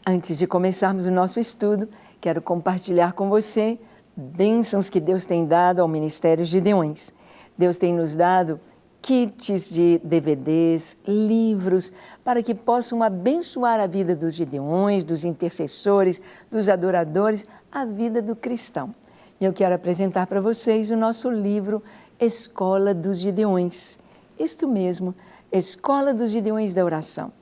Antes de começarmos o nosso estudo, quero compartilhar com você bênçãos que Deus tem dado ao Ministério Gideões. Deus tem nos dado kits de DVDs, livros, para que possam abençoar a vida dos Gideões, dos intercessores, dos adoradores, a vida do cristão. E eu quero apresentar para vocês o nosso livro Escola dos Gideões. Isto mesmo, Escola dos Gideões da Oração.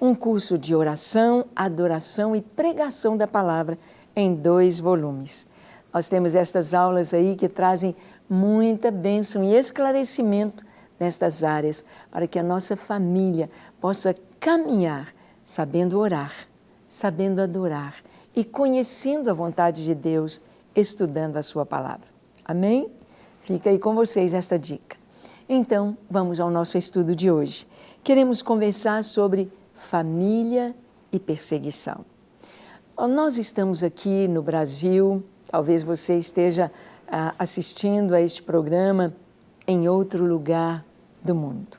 Um curso de oração, adoração e pregação da palavra em 2 volumes. Nós temos estas aulas aí que trazem muita bênção e esclarecimento nestas áreas, para que a nossa família possa caminhar sabendo orar, sabendo adorar e conhecendo a vontade de Deus, estudando a sua palavra. Amém? Fica aí com vocês esta dica. Então, vamos ao nosso estudo de hoje. Queremos conversar sobre família e perseguição. Nós estamos aqui no Brasil, talvez você esteja assistindo a este programa em outro lugar do mundo.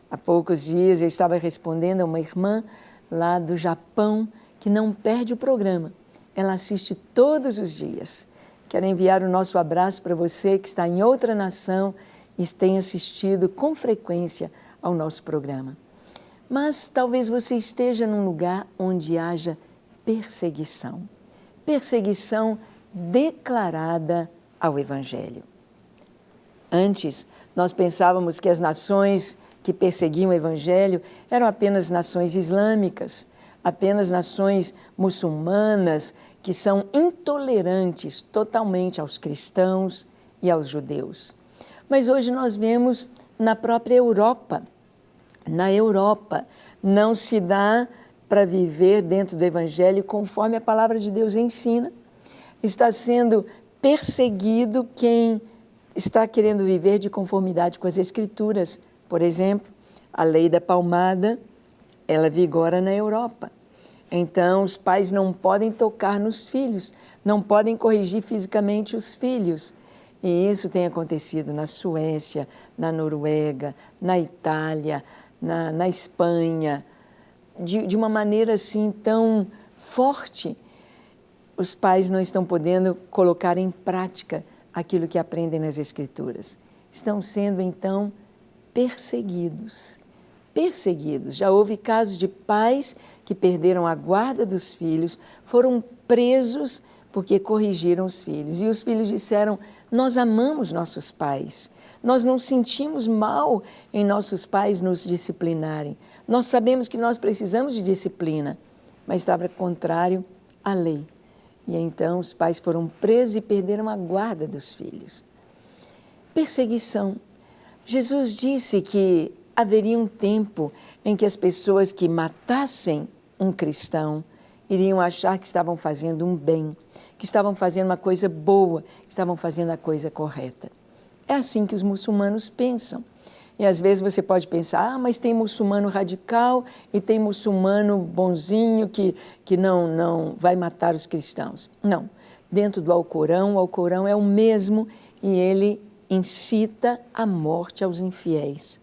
Há poucos dias eu estava respondendo a uma irmã lá do Japão que não perde o programa. Ela assiste todos os dias. Quero enviar o nosso abraço para você que está em outra nação e tem assistido com frequência ao nosso programa. Mas talvez você esteja num lugar onde haja perseguição. Perseguição declarada ao Evangelho. Antes, nós pensávamos que as nações que perseguiam o Evangelho eram apenas nações islâmicas, apenas nações muçulmanas que são intolerantes totalmente aos cristãos e aos judeus. Mas hoje nós vemos na própria Europa. Na Europa não se dá para viver dentro do Evangelho conforme a palavra de Deus ensina. Está sendo perseguido quem está querendo viver de conformidade com as Escrituras. Por exemplo, a lei da palmada, ela vigora na Europa. Então, os pais não podem tocar nos filhos, não podem corrigir fisicamente os filhos. E isso tem acontecido na Suécia, na Noruega, na Itália, na Espanha, de uma maneira assim tão forte. Os pais não estão podendo colocar em prática aquilo que aprendem nas Escrituras. Estão sendo, então, perseguidos. Perseguidos. Já houve casos de pais que perderam a guarda dos filhos, foram presos porque corrigiram os filhos. E os filhos disseram, nós amamos nossos pais, nós não sentimos mal em nossos pais nos disciplinarem. Nós sabemos que nós precisamos de disciplina, mas estava contrário à lei. E então os pais foram presos e perderam a guarda dos filhos. Perseguição. Jesus disse que haveria um tempo em que as pessoas que matassem um cristão iriam achar que estavam fazendo um bem, que estavam fazendo uma coisa boa, que estavam fazendo a coisa correta. É assim que os muçulmanos pensam. E às vezes você pode pensar, mas tem muçulmano radical e tem muçulmano bonzinho que não vai matar os cristãos. Não. Dentro do Alcorão, o Alcorão é o mesmo e ele incita a morte aos infiéis.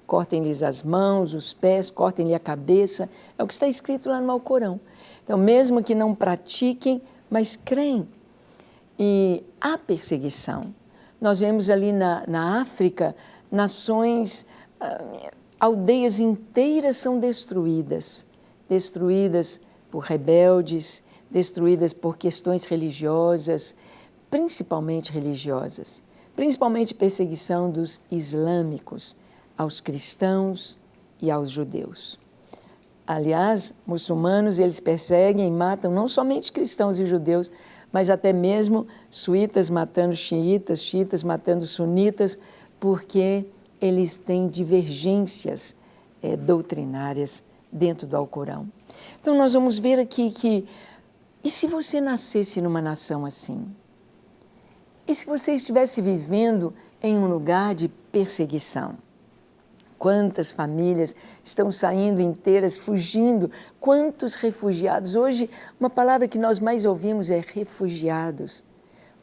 Cortem-lhes as mãos, os pés, cortem-lhe a cabeça. É o que está escrito lá no Alcorão. Então, mesmo que não pratiquem, mas creem. E há perseguição. Nós vemos ali na África, nações, aldeias inteiras são destruídas. Destruídas por rebeldes, destruídas por questões religiosas, principalmente religiosas. Principalmente perseguição dos islâmicos aos cristãos e aos judeus. Aliás, muçulmanos, eles perseguem e matam não somente cristãos e judeus, mas até mesmo suítas matando xiitas, xiitas matando sunitas, porque eles têm divergências doutrinárias dentro do Alcorão. Então, nós vamos ver aqui que, e se você nascesse numa nação assim? E se você estivesse vivendo em um lugar de perseguição? Quantas famílias estão saindo inteiras, fugindo? Quantos refugiados? Hoje, uma palavra que nós mais ouvimos é refugiados.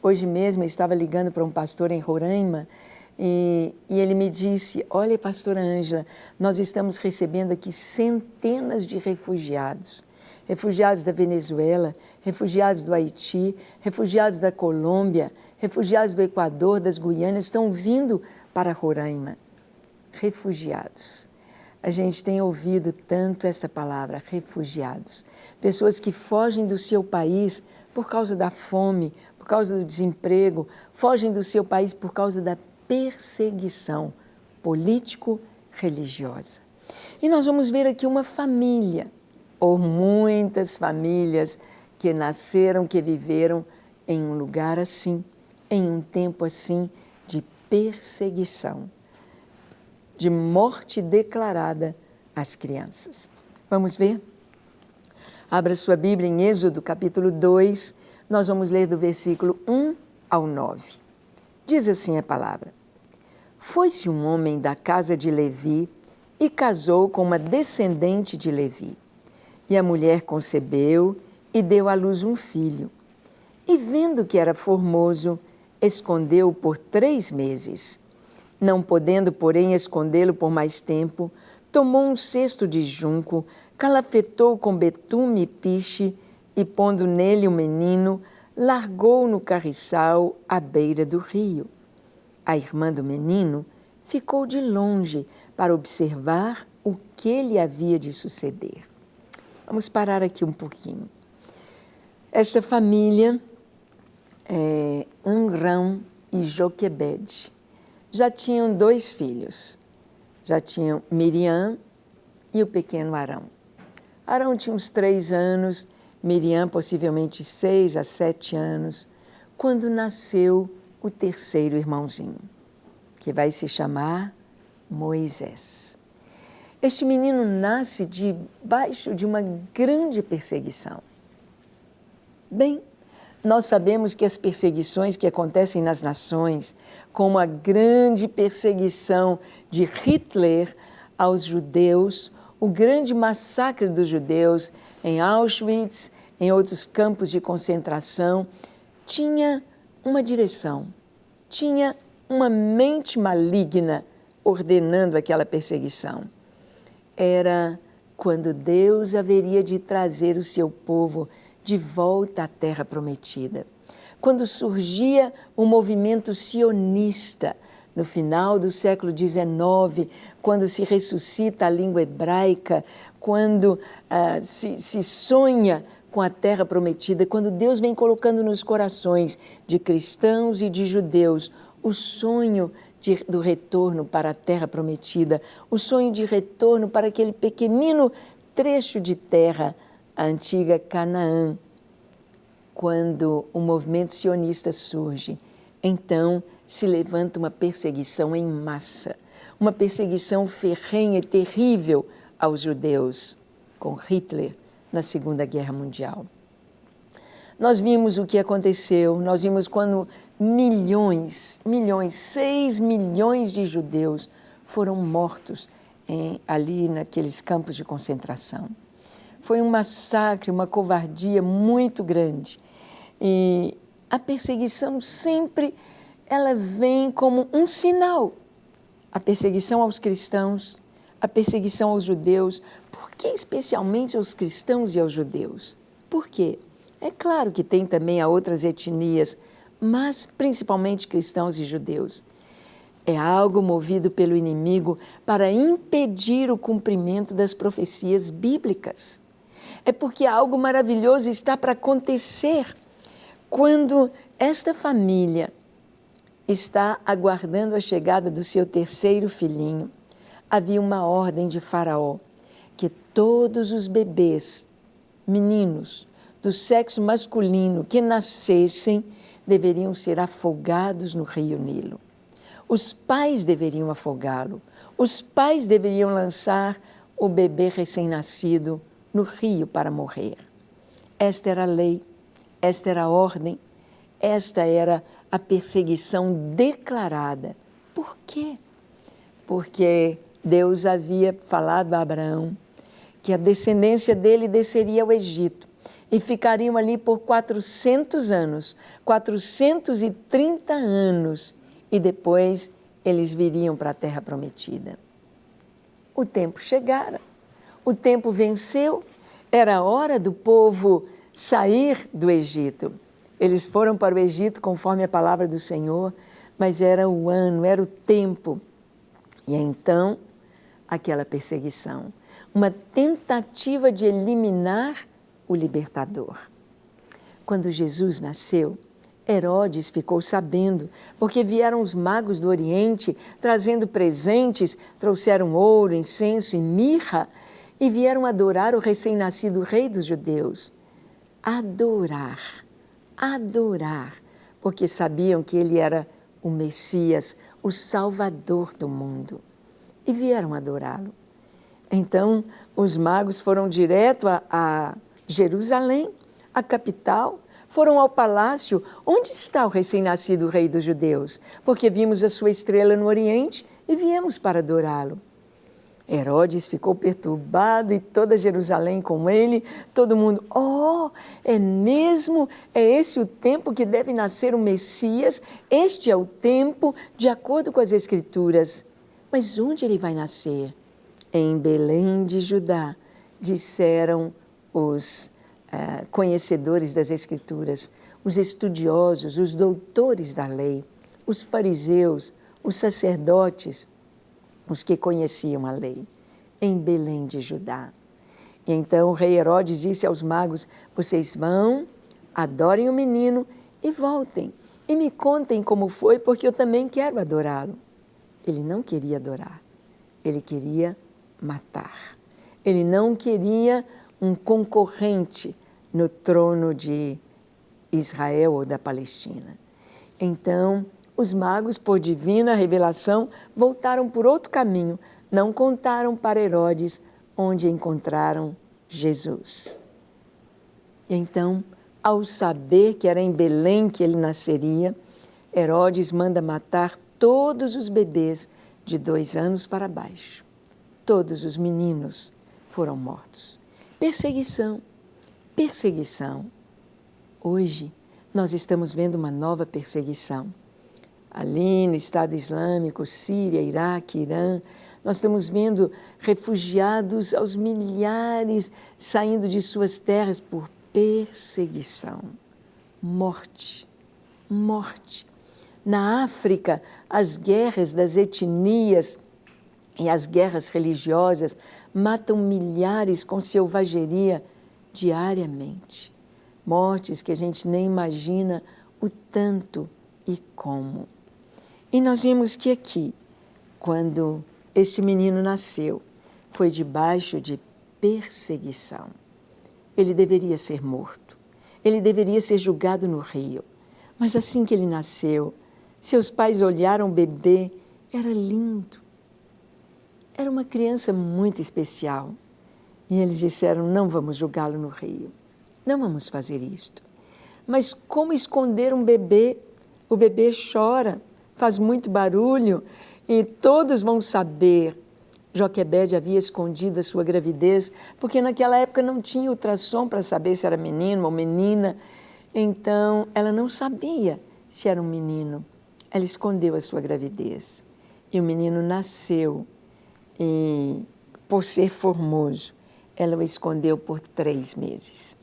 Hoje mesmo eu estava ligando para um pastor em Roraima e ele me disse, olha, pastora Ângela, nós estamos recebendo aqui centenas de refugiados. refugiados da Venezuela, refugiados do Haiti, refugiados da Colômbia, refugiados do Equador, das Guianas, estão vindo para Roraima. Refugiados. A gente tem ouvido tanto esta palavra, refugiados. Pessoas que fogem do seu país por causa da fome, por causa do desemprego, fogem do seu país por causa da perseguição político-religiosa. E nós vamos ver aqui uma família, ou muitas famílias que nasceram, que viveram em um lugar assim, em um tempo assim de perseguição, de morte declarada às crianças. Vamos ver? Abra sua Bíblia em Êxodo, capítulo 2, nós vamos ler do versículo 1 ao 9. Diz assim a palavra: Foi-se um homem da casa de Levi e casou com uma descendente de Levi. E a mulher concebeu e deu à luz um filho. E vendo que era formoso, escondeu-o por 3 meses. Não podendo, porém, escondê-lo por mais tempo, tomou um cesto de junco, calafetou com betume e piche, e pondo nele o menino, largou no carriçal à beira do rio. A irmã do menino ficou de longe para observar o que lhe havia de suceder. Vamos parar aqui um pouquinho. Esta família, Amram e Joquebede, já tinham 2 filhos. Já tinham Miriam e o pequeno Arão. Arão tinha uns 3 anos, Miriam possivelmente 6 a 7 anos, quando nasceu o terceiro irmãozinho, que vai se chamar Moisés. Este menino nasce debaixo de uma grande perseguição. Bem, nós sabemos que as perseguições que acontecem nas nações, como a grande perseguição de Hitler aos judeus, o grande massacre dos judeus em Auschwitz, em outros campos de concentração, tinha uma direção, tinha uma mente maligna ordenando aquela perseguição. Era quando Deus haveria de trazer o seu povo de volta à terra prometida. Quando surgia o movimento sionista, no final do século XIX, quando se ressuscita a língua hebraica, quando se sonha com a terra prometida, quando Deus vem colocando nos corações de cristãos e de judeus o sonho do retorno para a terra prometida, o sonho de retorno para aquele pequenino trecho de terra, a antiga Canaã. Quando o movimento sionista surge, então se levanta uma perseguição em massa, uma perseguição ferrenha e terrível aos judeus, com Hitler na Segunda Guerra Mundial. Nós vimos o que aconteceu, nós vimos quando 6 milhões de judeus foram mortos ali naqueles campos de concentração. Foi um massacre, uma covardia muito grande. E a perseguição sempre, ela vem como um sinal. A perseguição aos cristãos, a perseguição aos judeus. Por que especialmente aos cristãos e aos judeus? Por quê? É claro que tem também a outras etnias, mas principalmente cristãos e judeus. É algo movido pelo inimigo para impedir o cumprimento das profecias bíblicas. É porque algo maravilhoso está para acontecer quando esta família está aguardando a chegada do seu terceiro filhinho. Havia uma ordem de Faraó que todos os bebês, meninos, do sexo masculino que nascessem deveriam ser afogados no rio Nilo. Os pais deveriam afogá-lo. Os pais deveriam lançar o bebê recém-nascido no rio para morrer. Esta era a lei, esta era a ordem, esta era a perseguição declarada. Por quê? Porque Deus havia falado a Abraão que a descendência dele desceria ao Egito e ficariam ali por 400 anos, 430 anos, e depois eles viriam para a terra prometida. O tempo chegara, o tempo venceu, Era hora do povo sair do Egito. Eles foram para o Egito conforme a palavra do Senhor, mas era o ano, era o tempo. E então, aquela perseguição, uma tentativa de eliminar o libertador. Quando Jesus nasceu, Herodes ficou sabendo, porque vieram os magos do Oriente trazendo presentes, trouxeram ouro, incenso e mirra, e vieram adorar o recém-nascido rei dos judeus. Adorar, porque sabiam que ele era o Messias, o Salvador do mundo. E vieram adorá-lo. Então, os magos foram direto a Jerusalém, a capital, foram ao palácio. Onde está o recém-nascido rei dos judeus? Porque vimos a sua estrela no Oriente e viemos para adorá-lo. Herodes ficou perturbado e toda Jerusalém com ele, todo mundo, é mesmo? É esse o tempo que deve nascer o Messias? Este é o tempo, de acordo com as Escrituras. Mas onde ele vai nascer? Em Belém de Judá, disseram os conhecedores das Escrituras, os estudiosos, os doutores da lei, os fariseus, os sacerdotes, os que conheciam a lei, em Belém de Judá. E então o rei Herodes disse aos magos, vocês vão, adorem o menino e voltem. E me contem como foi, porque eu também quero adorá-lo. Ele não queria adorar, ele queria matar. Ele não queria um concorrente no trono de Israel ou da Palestina. Então, os magos, por divina revelação, voltaram por outro caminho, não contaram para Herodes onde encontraram Jesus. E então, ao saber que era em Belém que ele nasceria, Herodes manda matar todos os bebês de 2 anos para baixo. Todos os meninos foram mortos. Perseguição, perseguição. Hoje, nós estamos vendo uma nova perseguição. Ali no Estado Islâmico, Síria, Iraque, Irã, nós estamos vendo refugiados aos milhares saindo de suas terras por perseguição. Morte, morte. Na África, as guerras das etnias e as guerras religiosas matam milhares com selvageria diariamente. Mortes que a gente nem imagina o tanto e como. E nós vimos que aqui, quando este menino nasceu, foi debaixo de perseguição. Ele deveria ser morto, ele deveria ser julgado no rio. Mas assim que ele nasceu, seus pais olharam o bebê, era lindo. Era uma criança muito especial. E eles disseram, não vamos julgá-lo no rio, não vamos fazer isto. Mas como esconder um bebê? O bebê chora, faz muito barulho e todos vão saber. Joquebede havia escondido a sua gravidez, porque naquela época não tinha ultrassom para saber se era menino ou menina. Então, ela não sabia se era um menino. Ela escondeu a sua gravidez. E o menino nasceu e, por ser formoso, ela o escondeu por 3 meses.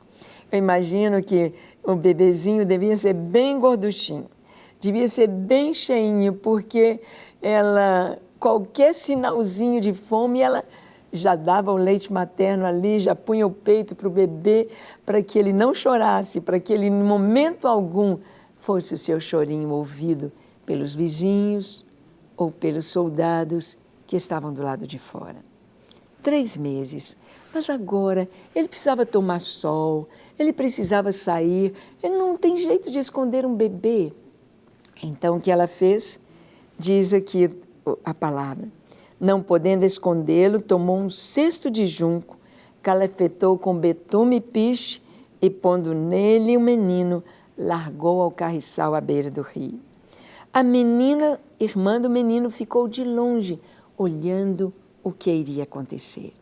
Eu imagino que o bebezinho devia ser bem gorduchinho, devia ser bem cheinho, porque ela, qualquer sinalzinho de fome, ela já dava o leite materno ali, já punha o peito para o bebê, para que ele não chorasse, para que ele, em momento algum, fosse o seu chorinho ouvido pelos vizinhos ou pelos soldados que estavam do lado de fora. 3 meses. Mas agora ele precisava tomar sol, ele precisava sair, ele não tem jeito de esconder um bebê. Então, o que ela fez? Diz aqui a palavra. Não podendo escondê-lo, tomou um cesto de junco, calafetou com betume e piche e, pondo nele o menino, largou ao carriçal à beira do rio. A menina, irmã do menino, ficou de longe, olhando o que iria acontecer.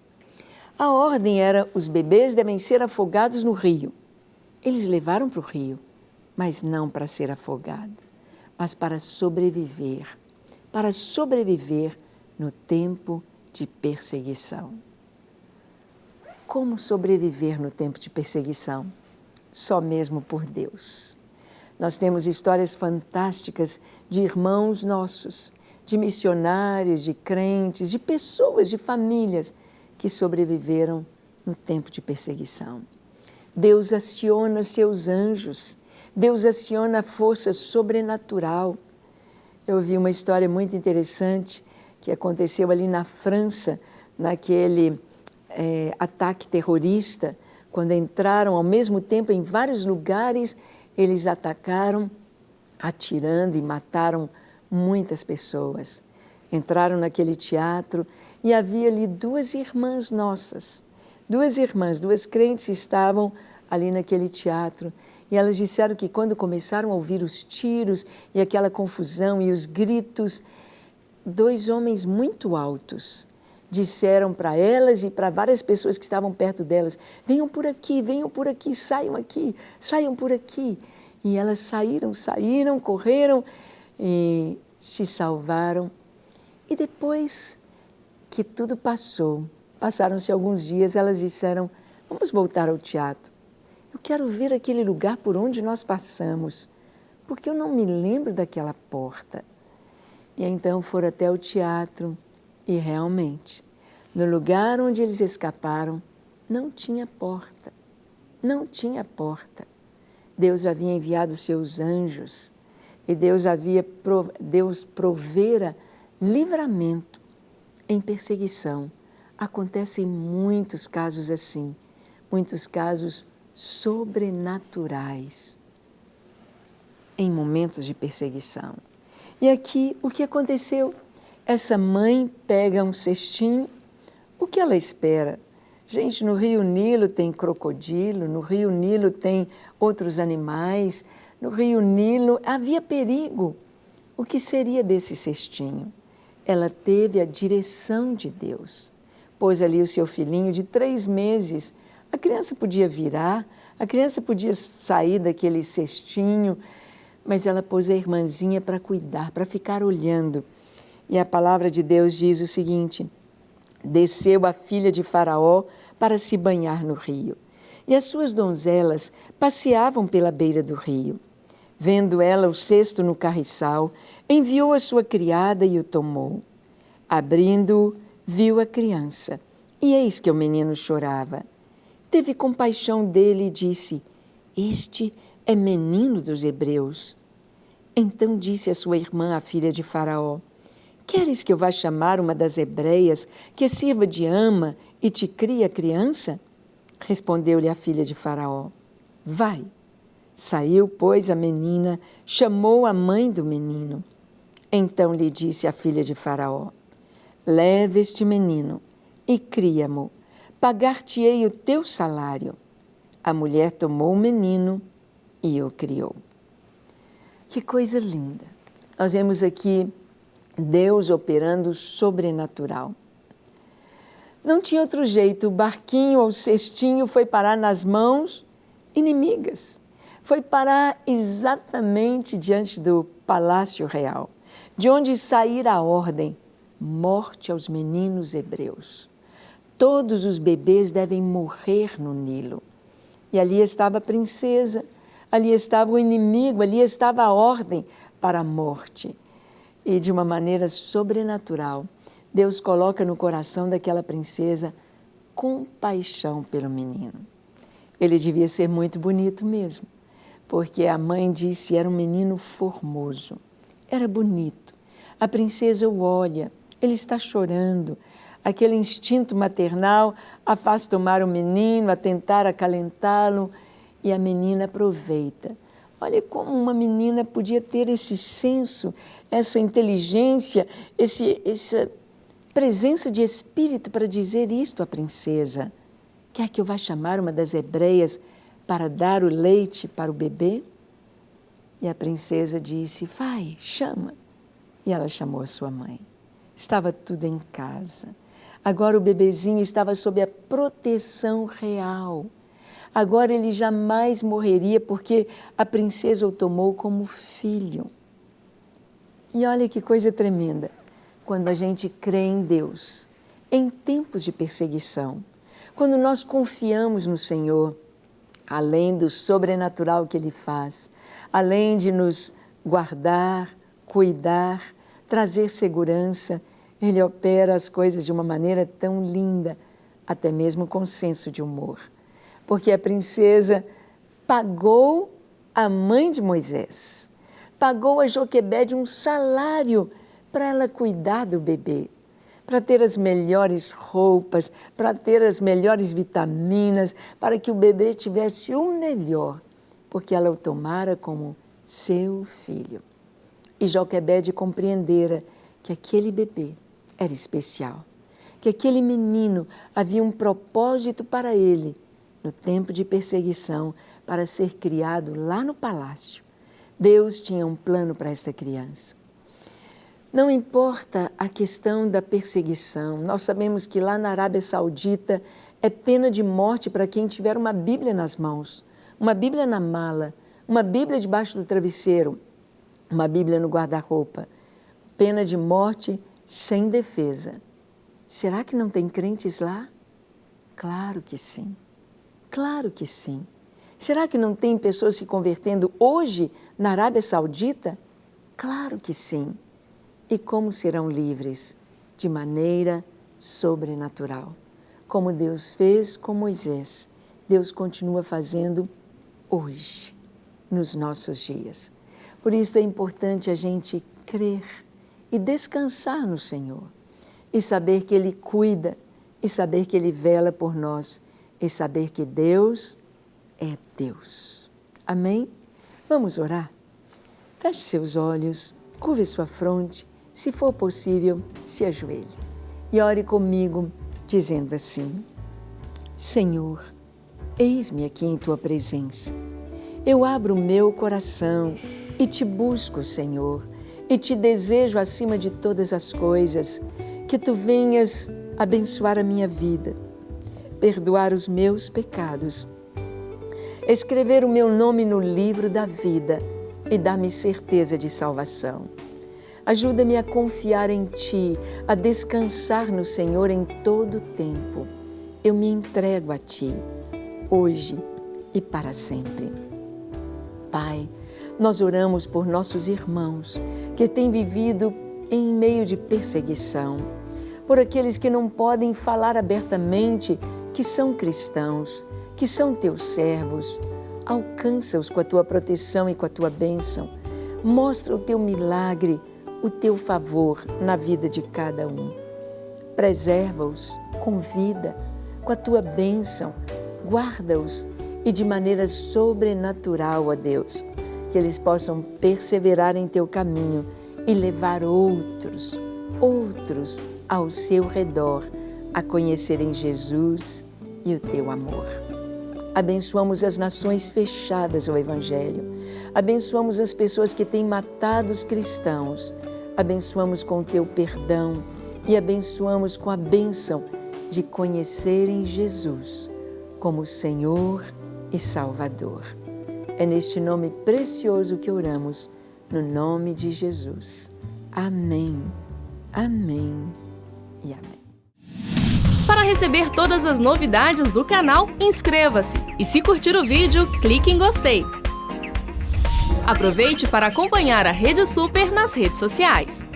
A ordem era, os bebês devem ser afogados no rio. Eles levaram para o rio, mas não para ser afogado, mas para sobreviver no tempo de perseguição. Como sobreviver no tempo de perseguição? Só mesmo por Deus. Nós temos histórias fantásticas de irmãos nossos, de missionários, de crentes, de pessoas, de famílias que sobreviveram no tempo de perseguição. Deus aciona seus anjos, Deus aciona a força sobrenatural. Eu vi uma história muito interessante que aconteceu ali na França, naquele ataque terrorista, quando entraram ao mesmo tempo em vários lugares, eles atacaram, atirando e mataram muitas pessoas. Entraram naquele teatro e havia ali duas irmãs nossas, duas crentes estavam ali naquele teatro. E elas disseram que quando começaram a ouvir os tiros e aquela confusão e os gritos, dois homens muito altos disseram para elas e para várias pessoas que estavam perto delas: venham por aqui, saiam por aqui. E elas saíram, correram e se salvaram. E depois que tudo passou, passaram-se alguns dias, elas disseram: vamos voltar ao teatro. Eu quero ver aquele lugar por onde nós passamos, porque eu não me lembro daquela porta. E então foram até o teatro e realmente, no lugar onde eles escaparam, não tinha porta. Não tinha porta. Deus havia enviado seus anjos e Deus provera livramento em perseguição. Acontecem muitos casos assim, muitos casos sobrenaturais em momentos de perseguição. E aqui, o que aconteceu? Essa mãe pega um cestinho, o que ela espera? Gente, no Rio Nilo tem crocodilo, no Rio Nilo tem outros animais, no Rio Nilo havia perigo. O que seria desse cestinho? Ela teve a direção de Deus. Pôs ali o seu filhinho de 3 meses. A criança podia virar, a criança podia sair daquele cestinho, mas ela pôs a irmãzinha para cuidar, para ficar olhando. E a palavra de Deus diz o seguinte: desceu a filha de Faraó para se banhar no rio, e as suas donzelas passeavam pela beira do rio. Vendo ela o cesto no carriçal, enviou a sua criada e o tomou. Abrindo-o, viu a criança, e eis que o menino chorava. Teve compaixão dele e disse: este é menino dos hebreus. Então disse a sua irmã, a filha de Faraó: queres que eu vá chamar uma das hebreias que sirva de ama e te crie a criança? Respondeu-lhe a filha de Faraó: vai. Saiu, pois, a menina, chamou a mãe do menino. Então lhe disse a filha de Faraó: leva este menino e cria-mo, pagar-te-ei o teu salário. A mulher tomou o menino e o criou. Que coisa linda! Nós vemos aqui Deus operando sobrenatural. Não tinha outro jeito, o barquinho ou o cestinho foi parar nas mãos inimigas. Foi parar exatamente diante do Palácio Real, de onde saíra a ordem: morte aos meninos hebreus. Todos os bebês devem morrer no Nilo. E ali estava a princesa, ali estava o inimigo, ali estava a ordem para a morte. E de uma maneira sobrenatural, Deus coloca no coração daquela princesa compaixão pelo menino. Ele devia ser muito bonito mesmo, porque a mãe disse era um menino formoso, era bonito. A princesa o olha, ele está chorando. Aquele instinto maternal a faz tomar o menino, a tentar acalentá-lo, e a menina aproveita. Olha como uma menina podia ter esse senso, essa inteligência, essa presença de espírito para dizer isto à princesa. Quer que eu vá chamar uma das hebreias para dar o leite para o bebê? E a princesa disse: vai, chama. E ela chamou a sua mãe. Estava tudo em casa. Agora o bebezinho estava sob a proteção real. Agora ele jamais morreria porque a princesa o tomou como filho. E olha que coisa tremenda. Quando a gente crê em Deus, em tempos de perseguição, Quando nós confiamos no Senhor, além do sobrenatural que Ele faz, além de nos guardar, cuidar, trazer segurança, Ele opera as coisas de uma maneira tão linda, até mesmo com senso de humor. Porque a princesa pagou a mãe de Moisés, pagou a Joquebede um salário para ela cuidar do bebê, para ter as melhores roupas, para ter as melhores vitaminas, para que o bebê tivesse o melhor, porque ela o tomara como seu filho. E Joquebede compreendera que aquele bebê era especial, que aquele menino havia um propósito para ele, no tempo de perseguição, para ser criado lá no palácio. Deus tinha um plano para esta criança. Não importa a questão da perseguição, nós sabemos que lá na Arábia Saudita é pena de morte para quem tiver uma Bíblia nas mãos, uma Bíblia na mala, uma Bíblia debaixo do travesseiro, uma Bíblia no guarda-roupa. Pena de morte sem defesa. Será que não tem crentes lá? Claro que sim, claro que sim. Será que não tem pessoas se convertendo hoje na Arábia Saudita? Claro que sim. E como serão livres? De maneira sobrenatural. Como Deus fez com Moisés, Deus continua fazendo hoje, nos nossos dias. Por isso é importante a gente crer e descansar no Senhor, e saber que Ele cuida, e saber que Ele vela por nós, e saber que Deus é Deus. Amém? Vamos orar? Feche seus olhos, curve sua fronte, se for possível, se ajoelhe e ore comigo, dizendo assim: Senhor, eis-me aqui em Tua presença. Eu abro o meu coração e Te busco, Senhor, e Te desejo acima de todas as coisas, que Tu venhas abençoar a minha vida, perdoar os meus pecados, escrever o meu nome no livro da vida e dar-me certeza de salvação. Ajuda-me a confiar em Ti, a descansar no Senhor em todo o tempo. Eu me entrego a Ti, hoje e para sempre. Pai, nós oramos por nossos irmãos que têm vivido em meio de perseguição, por aqueles que não podem falar abertamente que são cristãos, que são Teus servos. Alcança-os com a Tua proteção e com a Tua bênção. Mostra o Teu milagre, o Teu favor na vida de cada um. Preserva-os com vida, com a Tua bênção, guarda-os e de maneira sobrenatural, ó Deus, que eles possam perseverar em Teu caminho e levar outros ao seu redor a conhecerem Jesus e o Teu amor. Abençoamos as nações fechadas ao Evangelho, abençoamos as pessoas que têm matado os cristãos, abençoamos com o Teu perdão e abençoamos com a bênção de conhecerem Jesus como Senhor e Salvador. É neste nome precioso que oramos, no nome de Jesus. Amém, amém e amém. Para receber todas as novidades do canal, inscreva-se e, se curtir o vídeo, clique em gostei. Aproveite para acompanhar a Rede Super nas redes sociais.